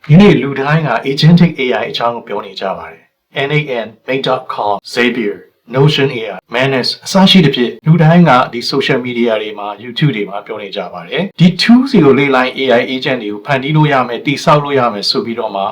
ဒီနေ့လူတိုင်းက agentic AI အကြောင်းကိုပြောနေကြပါတယ် NAN, Mate.com, Zapier, Notion AI, Manus အစရှိသဖြင့်လူတိုင်းကဒီ social media တွေမှာ YouTube တွေမှာပြောနေကြပါတယ်ဒီ tools ကိုလေ့လာ AI agent တွေကိုဖန်တီးလို့ရမယ်တည်ဆောက်လို့ရမယ်ဆိုပြီးတော့မှ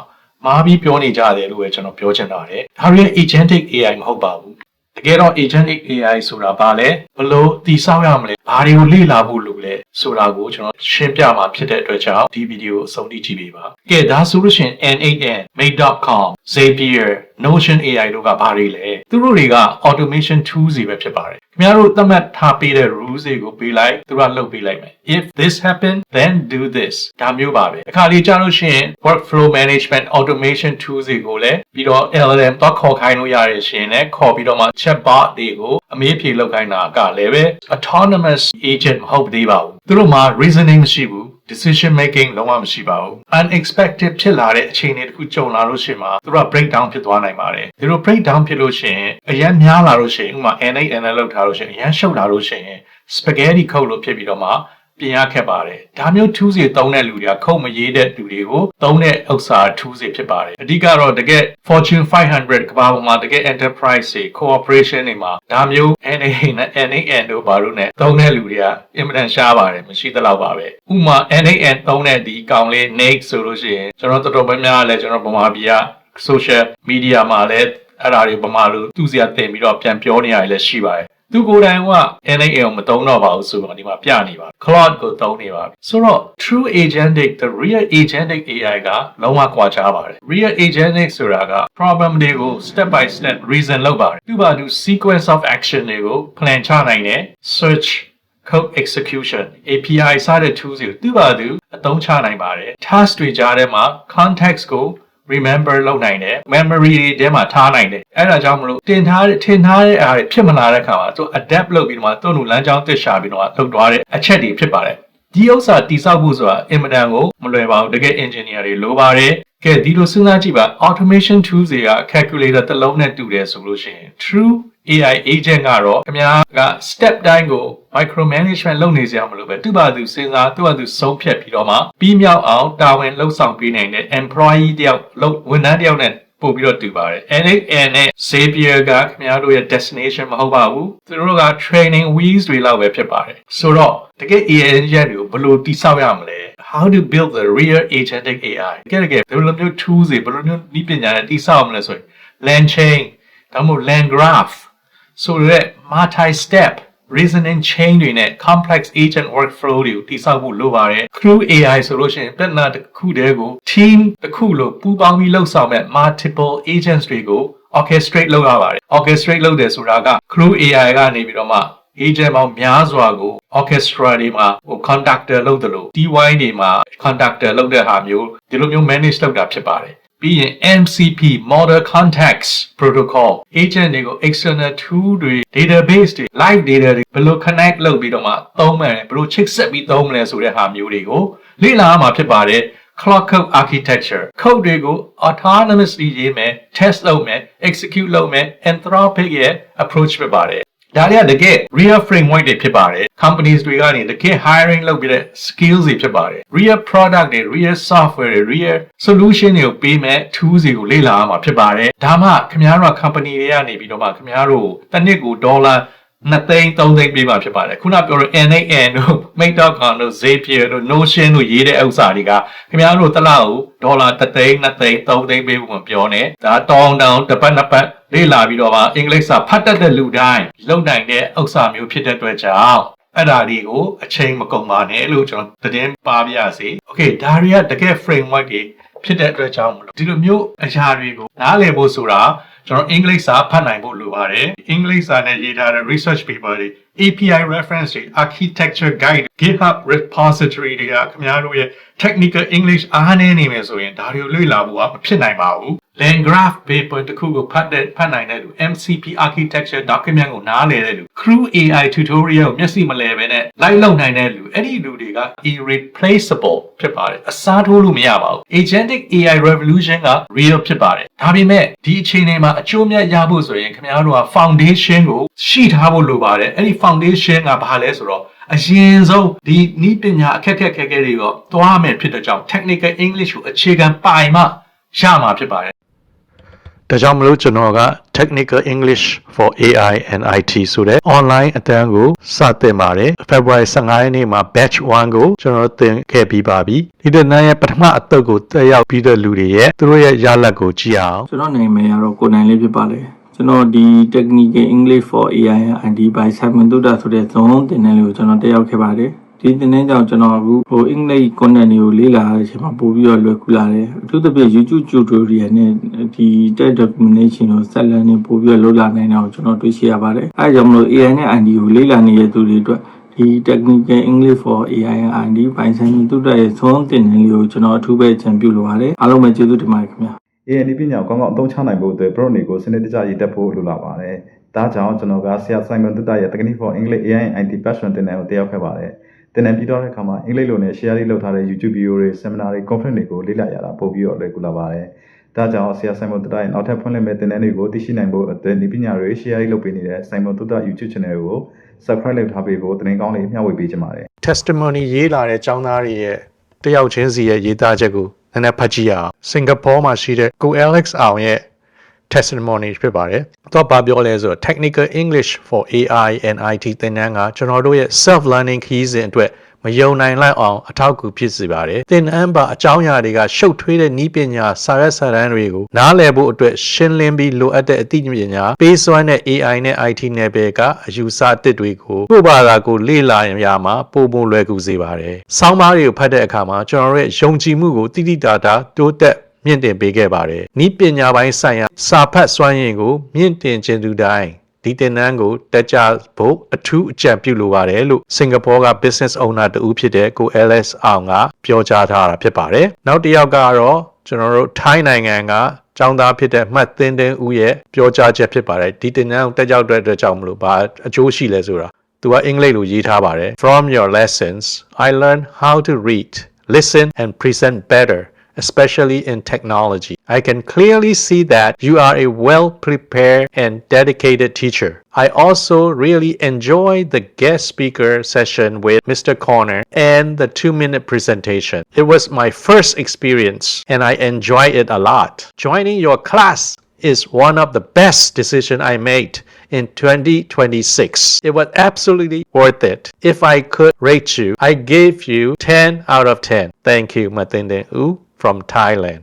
မာပြီးပြောနေကြတယ်လို့ပဲကျွန်တော်ပြောချင်တာတယ်ဒါရီ agentic AI မဟုတ်ပါဘူးတကယ်တော့ agentic AI ဆိုတာဘာလဲဘလို့တည်ဆောက်ရမလဲဘာတွေကိုလေ့လာဖို့လိုလဲဆိုတာကိုကျွန်တော်ရှင်းပြမှာဖြစ်တဲ့အတွက်ကြောင့်ဒီဗီဒီယိုအဆုံးထိကြည့်ပေးပါကဲဒါဆိုလို့ရှိရင် NAN, Mate.com, Zapier, Notion AI တို့ကဘာတွေလဲသူတို့တွေက automation tools တွေပဲဖြစ်ပါတယ်ခင်ဗျားတို့သတ်မှတ်ထားပေးတဲ့ rules တွေကိုပေးလိုက်သူကလုပ်ပေးလိုက်မယ် if this happen then do this ဒါမျိုးပါပဲအခါလေးကြားလို့ရှိရင် workflow management automation tools တွေကိုလည်းပြီးတော့ LLM တော့ခေါ်ခိုင်းလို့ရရရှင်နဲ့ခေါ်ပြီးတော့မှ chatbot တွေကိုအမေးဖြေလုပ်ခိုင်းတာကလည်းပဲ autonomous agent မဟုတ်သေးပါဘူးသူတို့မှာ reasoning မရှိဘူး decision making လုံးဝမရှိပါဘူး unexpected ဖြစ်လာတဲ့အခြေအနေတစ်ခုကြုံလာလို့ရှိရင်မှာသူတို့ breakdown ဖြစ်သွားနိုင်ပါတယ်ဒီလို breakdown ဖြစ်လို့ရှိရင်အရန်များလာလို့ရှိရင်ဥပမာ NAN လောက်ထားလို့ရှိရင်အရန်ရှုပ်လာလို့ရှိရင် spaghetti ခုတ်လို့ဖြစ်ပြီးတော့မှပြင်ရခက်ပါတယ်ဒါမျိုး tools တွေသုံးတဲ့လူတွေကခုတ်မရေးတဲ့လူတွေကိုသုံးတဲ့ဥစ္စာ tools တွေဖြစ်ပါတယ်အဓိကတော့တကယ် Fortune 500ကမ္ဘာပေါ်မှာတကယ် enterprise တွေ corporation တွေမှာဒါမျိုး NAN တို့ဘာလို့ ਨੇ သုံးတဲ့လူတွေကအင်မတန်ရှားပါတယ်မရှိသလောက်ပါပဲဥပမာ NAN သုံးတဲ့ဒီကောင်လေး Nate ဆိုလို့ရှိရင်ကျွန်တော်တော်တော်များများလည်းကျွန်တော်ဗမာပြည်က social media မှာလည်းအဲ့ဒါတွေဗမာလူသူစရာတင်ပြီးတော့ပြန်ပြောနေရတယ်လည်းရှိပါတယ်သူကိုယ်တိုင်က NAN ကိုမသုံးတော့ပါဘူးဆိုတော့ဒီမှာပြနေပါ Claude ကိုသုံးနေပါဆိုတော့ true agentic the real agentic AI ကလုံးဝကွာခြားပါတယ် real agentic ဆိုတာက problem တွေကို step by step reason လုပ်ပါတယ်သူပါသူ sequence of action တွေကို plan ချနိုင်တယ် search code execution API စတဲ့ tools တွေကိုသူပါသူအသုံးချနိုင်ပါတယ် task တွေကြားထဲမှာ context ကိုremember လုပ်နိုင်တယ် memory တွေထဲမှာထားနိုင်တယ်အဲ့ဒါကြောင့်မလို့ထင်ထားတဲ့အားတွေဖြစ်မလာတဲ့အခါမှာသူ adapt လုပ်ပြီးတော့မှသူ့လူလမ်းကြောင်းသစ်ရှာပြီးတော့လှုပ်သွားတဲ့အချက်တွေဖြစ်ပါတယ်ဒီဥစ္စာတိဆောက်ဖို့ဆိုတာအင်မတန်ကိုမလွယ်ပါဘူးတကယ် engineer တွေလိုပါတယ်ကဲဒီလိုစဉ်းစားကြည့်ပါ automation tools တွေက calculator တစ်လုံးနဲ့တူတယ်ဆိုလို့ရှိရင် true AI agent ကတော့ခင်ဗျားက step တိုင်းကို micro management လုပ်နေစရာမလိုပဲသူ့ဘာသူစဉ်းစားသူ့ဘာသူဆုံးဖြတ်ပြီးတော့မှပြီးမြောက်အောင်တာဝန်လှုပ်ဆောင်ပေးနိုင်တဲ့ employee တယောက်ဝန်ထမ်းတယောက်နဲ့ပို့ပြီးတော့တူပါတယ် NAN နဲ့ Zapier ကခင်ဗျားတို့ရဲ့ destination မဟုတ်ပါဘူးသူတို့က training wheels တွေလောက်ပဲဖြစ်ပါတယ်ဆိုတော့တကယ် AI agent တွေကိုဘယ်လိုတိဆောက်ရမလဲHow to build the real agentic AI တကယ်ဘယ်လိုမျိုး tools တွေဘယ်လိုမျိုးနည်းပညာနဲ့တိဆောက်ရမလဲဆိုရင် land chain ဒါမှမဟုတ် land graph ဆိုတော့ multi-step reasoning chain တွေနဲ့ complex agent workflow တွေကိုတိဆောက်ဖို့လိုပါတယ် Crew AI ဆိုလို့ရှိရင်ပြဿနာတစ်ခုတည်းကို team တစ်ခုလို့ပူးပေါင်းပြီးလှုပ်ဆောင်မဲ့ multiple agents တွေကို orchestrate လုပ်ရပါတယ် orchestrate လုပ်တယ်ဆိုတာက Crew AI ကနေပြီးတော့မှagent ပေါင်းများစွာကို orchestra တွေမှာconductor လုပ်တယ်လို့ TY တွေမှာ conductor လုပ်တဲ့ဟာမျိုးဒီလိုမျိုး manage လုပ်တာဖြစ်ပါတယ်ပြီးရင် MCP Model Context Protocol agent တွေကို external tool တွေ database တွေ live data တွေဘယ်လို connect လုပ်ပြီးတော့မှသုံးမယ်ဘယ်လိုချိတ်ဆက်ပြီးသုံးမလဲဆိုတဲ့ဟာမျိုးတွေကိုလေ့လာရမှာဖြစ်ပါတယ် Cloud Code Architecture code တွေကို autonomously ရေးမယ် test လုပ်မယ် execute လုပ်မယ် Anthropic ရဲ့ approach ဖြစ်ပါတယ်ဒါတွေကတကယ် real framework တွေဖြစ်ပါတယ် companies တွေကနေတကယ် hiring လုပ်ပြီးတဲ့ skills တွေဖြစ်ပါတယ် real product တွေ real software တွေ real solution တွေကိုပေးမဲ့ tools တွေကိုလေ့လာရမှာဖြစ်ပါတယ်ဒါမှခင်ဗျားတို့ company တွေကနေပြီးတော့မှခင်ဗျားတို့တစ်နှစ်ကိုဒေါ်လာ2သိန်း3သိန်းပေးမှာဖြစ်ပါတယ်ခုနပြောတဲ့ NAN တို့ Mate.com တို့ Zapier တို့ Notion တို့ရေးတဲ့ဥစ္စာတွေကခင်ဗျားတို့တစ်လကိုဒေါ်လာ1သိန်း2သိန်း3သိန်းပေးဖို့မပြောနဲ့ဒါတောင်းတစ်ပတ်နှစ်ပတ်လေ့လာပြီးတော့မှအင်္ဂလိပ်စာဖတ်တတ်တဲ့လူတိုင်းလုံနိုင်တဲ့ဥစ္စာမျိုးဖြစ်တဲ့အတွက်ကြောင့်အဲ့ဒါတွေကိုအချိန်မကုန်ပါနဲ့လို့ကျွန်တော်သတင်းပါပြရစီ။ Okay ဒါတွေကတကယ် framework တွေဖြစ်တဲ့အတွက်ကြောင့်မလို့ဒီလိုမျိုးအရာတွေကိုနားလည်ဖို့ဆိုတာကျွန်တော်အင်္ဂလိပ်စာဖတ်နိုင်ဖို့လိုပါတယ်အင်္ဂလိပ်စာနဲ့ရေးထားတဲ့ research paper တွေ API reference တွေ architecture guide GitHub repository တွေကခင်ဗျားတို့ရဲ့ technical English အားနည်းနေမယ်ဆိုရင်ဒါတွေကိုလေ့လာဖို့မဖြစ်နိုင်ပါဘူး land graph paper တစ်ခုကိုဖတ်နိုင်တဲ့လူ MCP architecture document ကိုနားလည်တဲ့လူ Crew AI tutorial ကိုမျက်စိမလဲပဲနဲ့လိုက်လုပ်နိုင်တဲ့လူအဲ့ဒီလူတွေက irreplaceable ဖြစ်ပါတယ်အစားထိုးလို့မရပါဘူး agentic AI revolution က real ဖြစ်ပါတယ်ဒါပေမဲ့ဒီအခြေအနေမှာအကျိုးမြတ်ရဖို့ဆိုရင်ခင်ဗျားတို့က foundation ကိုရှိထားဖို့လိုပါတယ်အဲ့ဒီ foundation ကဘာလဲဆိုတော့ အရင်ဆုံးဒီနည်းပညာအခက်အခဲတွေတော့သွားမယ်ဖြစ်တဲ့ကြောင့် technical English ကိုအခြေခံပိုင်မှရမှာဖြစ်ပါတယ်ဒါကြောင့်မလို့ကျွန်တော်က Technical English for AI and IT ဆိုတဲ့ online အတန်းကိုစတင်ပါတယ် February 15 ရက်နေ့မှာ batch 1ကိုကျွန်တော်သင်ခဲ့ပြီးပါပြီဒီတဲ့နိုင်ရဲ့ပထမအသုတ်ကိုတက်ရောက်ပြီးတဲ့လူတွေရဲ့သူတို့ရဲ့ရလဒ်ကိုကြည့်အောင်ကျွန်တော်နာမည်ကတော့ကိုနိုင်လေးဖြစ်ပါလေကျွန်တော်ဒီ Technical English for AI and IT by Simon Tuda ဆိုတဲ့ဇွန်သင်တန်းလေးကိုကျွန်တော်တက်ရောက်ခဲ့ပါတယ်ဒီသင်တန်းကြောင့်ကျွန်တော်အခုအင်္ဂလိပ် content တွေကိုလေ့လာရတဲ့အချိန်မှာပို့ပြီးတော့လွယ်ကူလာတယ်အထူးသဖြင့် YouTube tutorial နဲ့ဒီ text documentation ကိုဆက်လက်နေပို့ပြီးတော့လုပ်လာနိုင်တာကိုကျွန်တော်တွေ့ရှိရပါတယ်အဲဒါကြောင့်မလို့ AI နဲ့ IT ကိုလေ့လာနေတဲ့သူတွေအတွက်ဒီ Technical English for AI and IT by Simon Tuda ရဲ့ဇွန်သင်တန်းလေးကိုကျွန်တော်အထူးပဲချန်ပြုလိုပါတယ်အားလုံးပဲကျေးဇူးတင်ပါတယ်ခင်ဗျာAI ပညာကိုကောင်းကောင်းအသုံးချနိုင်ဖို့အတွက် Pro တွေကိုစနစ်တကျရည်တက်ဖို့လိုလာပါတယ်ဒါကြောင့်ကျွန်တော်ကဆရာ Simon Tuda ရဲ့ Technical for English AI and IT Passion သင်တန်းကိုတက်ရောက်ခဲ့ပါတယ်သင်တန်းပြီးတော့တဲ့အခါမှာအင်္ဂလိပ်လိုနဲ့ share လေးလုပ်ထားတဲ့ YouTube video တွေ seminar တွေ conference တွေကိုလေ့လာရတာပို့ပြီးတော့လွယ်ကူလာပါတယ်ဒါကြောင့်ဆရာ Simon Tuda ရဲ့နောက်ထပ်ဖွင့်လှစ်မဲ့သင်တန်းတွေကိုသိရှိနိုင်ဖို့အတွက်ဒီပညာတွေ share လေးလုပ်ပေးနေတဲ့ Simon Tuda YouTube channel ကို subscribe လုပ်ထားပေးဖို့တင်ကောင်းလေးမျှဝေပေးချင်ပါတယ် testimony ရေးလာတဲ့ကျောင်းသားတွေရဲ့တယောက်ချင်းစီရဲ့ရေးသားချက်ကိုနည်းနည်းဖတ်ကြည့်ရအောင်စင်ကာပူမှာရှိတဲ့ကို Alex အောင်ရဲ့ testimony ဖြစ်ပါတယ်။တော့ဘာပြောလဲဆိုတော့ Technical English for AI and IT သင်တန်းကကျွန်တော်တို့ရဲ့ self learning ခရီးစဉ်အတွက်မယုံနိုင်လောက်အောင်အထောက်အကူဖြစ်စေပါတယ်။သင်တန်းပါအကြောင်းအရာတွေကရှုပ်ထွေးတဲ့နည်းပညာစာရွက်စာတမ်းတွေကိုနားလည်ဖို့အတွက်ရှင်းလင်းပြီးလိုအပ်တဲ့အသိဉာဏ်ပေးစွမ်းတဲ့ AI နဲ့ IT နယ်ပယ်ကအယူဆအသစ်တွေကိုကိုယ့်ဘာသာကိုလေ့လာရမှာပိုမိုလွယ်ကူစေပါတယ်။ဆောင်းပါးတွေကိုဖတ်တဲ့အခါမှာကျွန်တော်တို့ရဲ့ယုံကြည်မှုကိုတိတိတာတာတိုးတက်မြင့်တင်ပေးခဲ့ပါတယ်။ဤပညာပိုင်းဆိုင်ရာစာဖတ်စွမ်းရည်ကိုမြင့်တင်ခြင်းသူတိုင်းဒီသင်တန်းကိုတက်ကြဖို့အထူးအကြံပြုလိုပါတယ်လို့စင်ကာပူက business owner တူဖြစ်တဲ့ကို LS အောင်ကပြောကြားထားတာဖြစ်ပါတယ်။နောက်တစ်ယောက်ကတော့ကျွန်တော်တို့ထိုင်းနိုင်ငံကကျောင်းသားဖြစ်တဲ့မှတ်သင်းတင်ဦးရဲ့ပြောကြားချက်ဖြစ်ပါတယ်။ဒီသင်တန်းကိုတက်ကြတဲ့အတွက်ကြောင့်မလို့ဘာအကျိုးရှိလဲဆိုတာသူကအင်္ဂလိပ်လိုရေးထားပါတယ်။ From your lessons, I learned how to read, listen and present better.Especially in technology. I can clearly see that you are a well-prepared and dedicated teacher. I also really enjoyed the guest speaker session with Mr. Corner and the 2-minute presentation. It was my first experience and I enjoyed it a lot. Joining your class is one of the best decisions I made in 2026. It was absolutely worth it. If I could rate you, I gave you 10 out of 10. Thank you, Mathinden U.from Thailand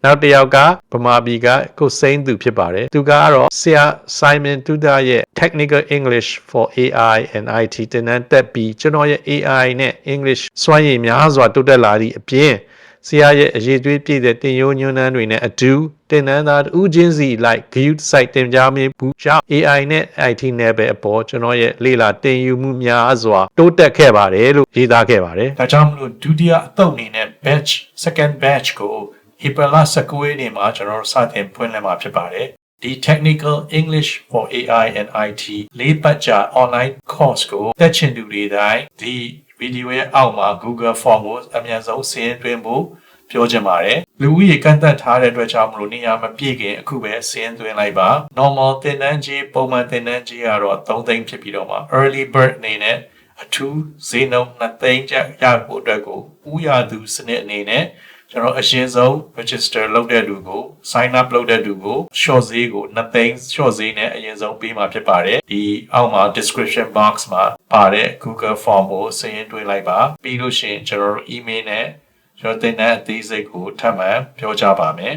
နောက်တစ်ယောက်ကဗမာပြည်ကကိုစိန်သူဖြစ်ပါတယ်သူကတော့ဆရာ Simon Tuda ရဲ့ Technical English for AI and IT သင်တန်းတက်ပြီးကျွန်တော်ရဲ့ AI နဲ့ English စွမ်းရည်များစွာတိုးတက်လာသည့်အပြင်ဆရာရဲ့အရေးသွေးပြည့်တဲ့တင်ယိုးညွှန်းနှန်းတွေနဲ့အတူတင်နန်းသားတူးချင်းစီလိုက် Gute site တင်ကြားမိဘူးကြောင့် AI နဲ့ IT နဲ့ပဲအပေါ်ကျွန်တော်ရဲ့လေ့လာတင်ယူမှုများစွာတိုးတက်ခဲ့ပါတယ်လို့ရေးသားခဲ့ပါတယ်ဒါကြောင့်မလို့ဒုတိယအသုတ်အနေနဲ့ batch second batch ကို April 19 ရက်နေ့မှာကျွန်တော်တို့စတင်ဖွင့်လှစ်မှာဖြစ်ပါတယ်ဒီ Technical English for AI and IT လေးပတ်ကြာ online course ကိုတက်ချင်သူတွေတိုင်းဒီဗီဒီယိုရဲ့အောက်မှာ Google Form ကိုအမြန်ဆုံးစာရင်းသွင်းဖို့ပြောချင်ပါတယ်လူဦးရေကန့်သတ်ထားတဲ့အတွက်ကြောင့်မလို့နေရာမပြည့်ခင်အခုပဲစာရင်းသွင်းလိုက်ပါ normal သင်တန်းကြီးပုံမှန်သင်တန်းကြီးကတော့3သိန်းဖြစ်ပြီးတော့မှ early bird အနေနဲ့အထူးဈေးနှုန်း2သိန်းကျပ်ရဖို့အတွက်ကိုဥရသူစနစ်အနေနဲ့ကျွန်တော်အရင်ဆုံး register လုပ်တဲ့လူကို sign up လုပ်တဲ့လူကို short ဈေးကို2သိန်း short ဈေးနဲ့အရင်ဆုံးပေးမှာဖြစ်ပါတယ်ဒီအောက်မှာ description box မှာပါတဲ့ Google Form ကိုစာရင်းသွင်းလိုက်ပါပြီးလို့ရှိရင်ကျွန်တော်တို့ email နဲ့ကျွန်တော်တင်တဲ့အသေးစိတ်ကိုထပ်မံပြောကြပါမယ်